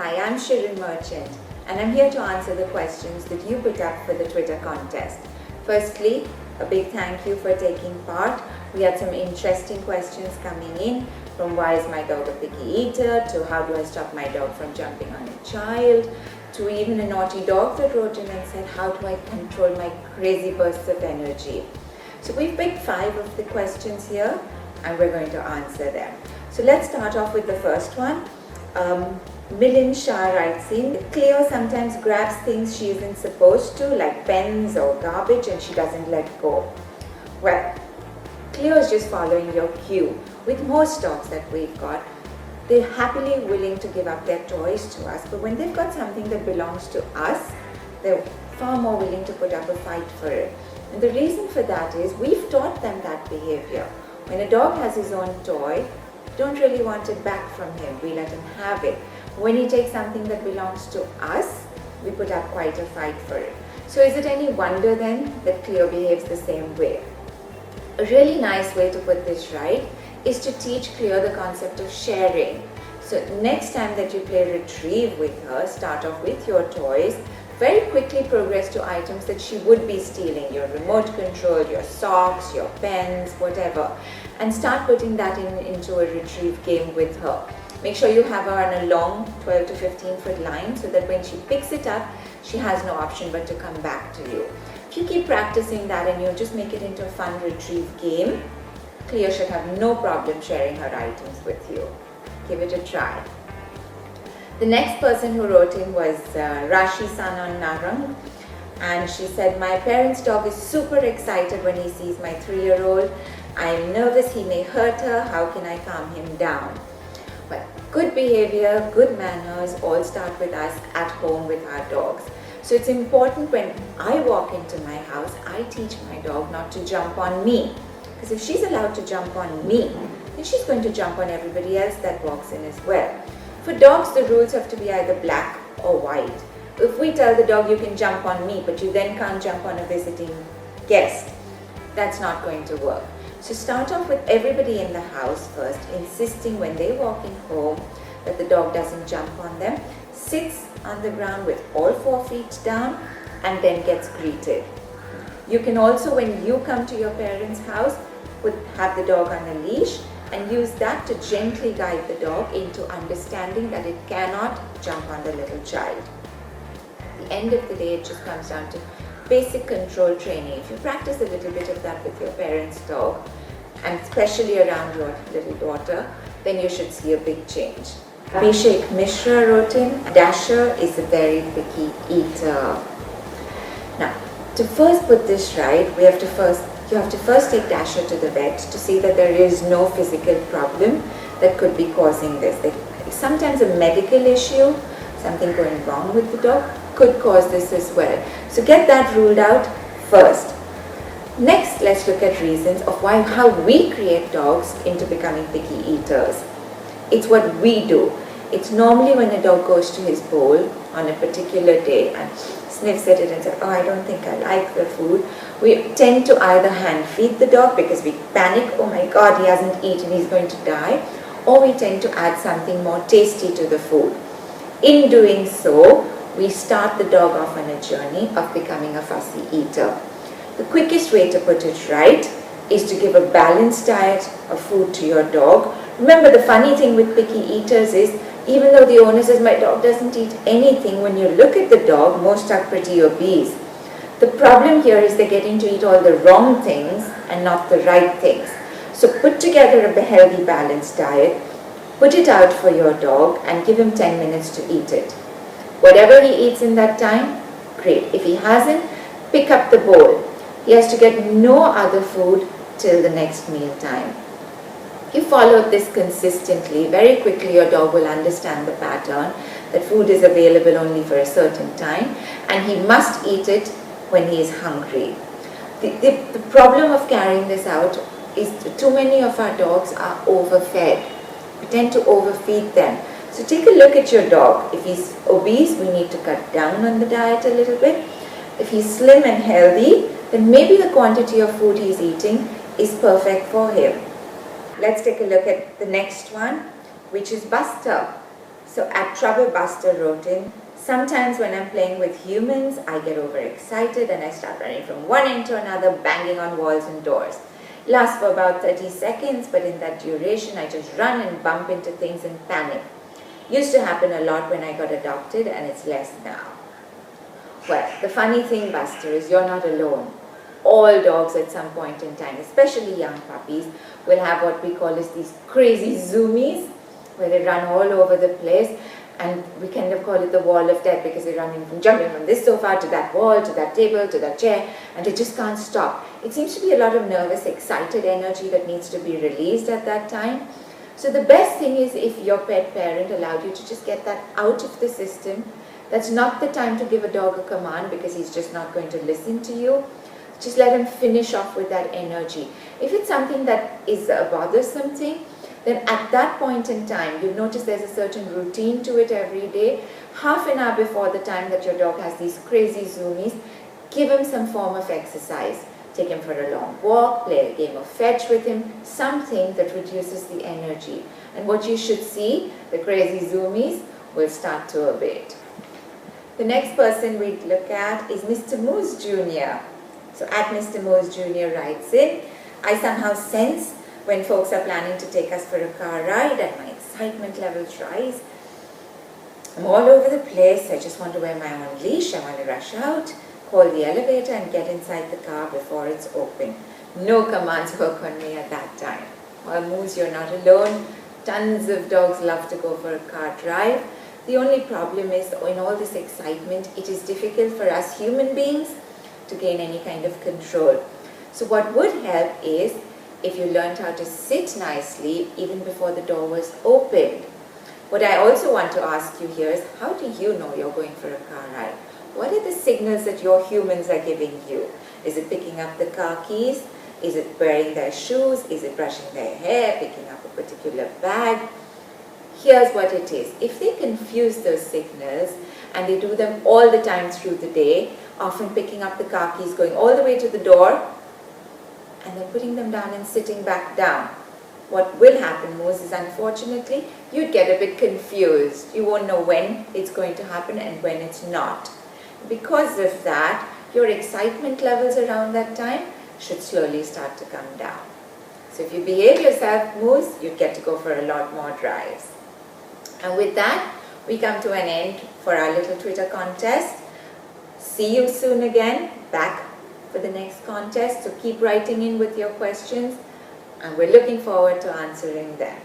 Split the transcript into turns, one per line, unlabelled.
Hi, I'm Shirin Merchant, and I'm here to answer the questions that you put up for the Twitter contest. Firstly, a big thank you for taking part. We had some interesting questions coming in, from why is my dog a picky eater, to how do I stop my dog from jumping on a child, to even a naughty dog that wrote in and said, how do I control my crazy bursts of energy? So we've picked 5 of the questions here, and we're going to answer them. So let's start off with the first one. Milin Shah writes in, Cleo sometimes grabs things she isn't supposed to, like pens or garbage, and she doesn't let go. Well, Cleo is just following your cue. With most dogs that we've got, they're happily willing to give up their toys to us, but when they've got something that belongs to us, they're far more willing to put up a fight for it. And the reason for that is we've taught them that behavior. When a dog has his own toy, don't really want it back from him. We let him have it. When he takes something that belongs to us, we put up quite a fight for it. So is it any wonder then that Cleo behaves the same way? A really nice way to put this right is to teach Cleo the concept of sharing. So next time that you play retrieve with her, start off with your toys, very quickly progress to items that she would be stealing, your remote control, your socks, your pens, whatever, and start putting that into a retrieve game with her. Make sure you have her on a long 12 to 15 foot line so that when she picks it up, she has no option but to come back to you. If you keep practicing that and you just make it into a fun retrieve game, Cleo should have no problem sharing her items with you. Give it a try. The next person who wrote in was Rashi Sanan Narang, and she said, my parents' dog is super excited when he sees my 3-year-old. I'm nervous he may hurt her. How can I calm him down? Well, good behavior, good manners all start with us at home with our dogs. So it's important when I walk into my house, I teach my dog not to jump on me. Because if she's allowed to jump on me, then she's going to jump on everybody else that walks in as well. For dogs, the rules have to be either black or white. If we tell the dog you can jump on me, but you then can't jump on a visiting guest, that's not going to work. So start off with everybody in the house first, insisting when they walk in home that the dog doesn't jump on them, sits on the ground with all 4 feet down, and then gets greeted. You can also, when you come to your parents' house, have the dog on a leash and use that to gently guide the dog into understanding that it cannot jump on the little child. At the end of the day, it just comes down to basic control training. If you practice a little bit of that with your parents' dog, and especially around your little daughter, then you should see a big change. Abhishek Mishra wrote in, Dasher is a very picky eater. Now, to first put this right, you have to first take Dasher to the vet to see that there is no physical problem that could be causing this. Sometimes a medical issue, something going wrong with the dog, could cause this as well. So get that ruled out first. Next, let's look at reasons of how we create dogs into becoming picky eaters. It's what we do. It's normally when a dog goes to his bowl on a particular day and sniffs at it and says, oh, I don't think I like the food. We tend to either hand feed the dog because we panic, oh my God, he hasn't eaten, he's going to die, or we tend to add something more tasty to the food. In doing so, we start the dog off on a journey of becoming a fussy eater. The quickest way to put it right is to give a balanced diet of food to your dog. Remember, the funny thing with picky eaters is, even though the owner says, my dog doesn't eat anything, when you look at the dog, most are pretty obese. The problem here is they're getting to eat all the wrong things and not the right things. So put together a healthy, balanced diet, put it out for your dog, and give him 10 minutes to eat it. Whatever he eats in that time, great. If he hasn't, pick up the bowl. He has to get no other food till the next meal time. If you follow this consistently, very quickly your dog will understand the pattern that food is available only for a certain time and he must eat it when he is hungry. The problem of carrying this out is too many of our dogs are overfed. We tend to overfeed them. So take a look at your dog. If he's obese, we need to cut down on the diet a little bit. If he's slim and healthy, then maybe the quantity of food he's eating is perfect for him. Let's take a look at the next one, which is Buster. So at Trouble Buster wrote in, sometimes when I'm playing with humans, I get overexcited and I start running from one end to another, banging on walls and doors. Lasts for about 30 seconds, but in that duration, I just run and bump into things and panic. Used to happen a lot when I got adopted, and it's less now. Well, the funny thing, Buster, is you're not alone. All dogs at some point in time, especially young puppies, will have what we call as these crazy zoomies, where they run all over the place, and we kind of call it the wall of death because they're jumping from this sofa to that wall, to that table, to that chair, and they just can't stop. It seems to be a lot of nervous, excited energy that needs to be released at that time. So the best thing is if your pet parent allowed you to just get that out of the system. That's not the time to give a dog a command because he's just not going to listen to you. Just let him finish off with that energy. If it's something that is a bothersome thing, then at that point in time, you'll notice there's a certain routine to it every day. Half an hour before the time that your dog has these crazy zoomies, give him some form of exercise. Take him for a long walk, play a game of fetch with him, something that reduces the energy. And what you should see, the crazy zoomies will start to abate. The next person we'd look at is Mr. Moose Jr. So at Mr. Moose Jr. writes in, I somehow sense when folks are planning to take us for a car ride and my excitement levels rise. I'm all over the place. I just want to wear my own leash. I want to rush out, call the elevator and get inside the car before it's open. No commands work on me at that time. Well, Moose, you're not alone. Tons of dogs love to go for a car drive. The only problem is in all this excitement, it is difficult for us human beings to gain any kind of control. So what would help is if you learned how to sit nicely even before the door was opened. What I also want to ask you here is, how do you know you're going for a car ride? What are the signals that your humans are giving you? Is it picking up the car keys? Is it wearing their shoes? Is it brushing their hair, picking up a particular bag? Here's what it is. If they confuse those signals and they do them all the time through the day, often picking up the car keys, going all the way to the door, and then putting them down and sitting back down. What will happen, Moose, is unfortunately, you'd get a bit confused. You won't know when it's going to happen and when it's not. Because of that, your excitement levels around that time should slowly start to come down. So if you behave yourself, Moose, you'd get to go for a lot more drives. And with that, we come to an end for our little Twitter contest. See you soon again, back for the next contest. So keep writing in with your questions and we're looking forward to answering them.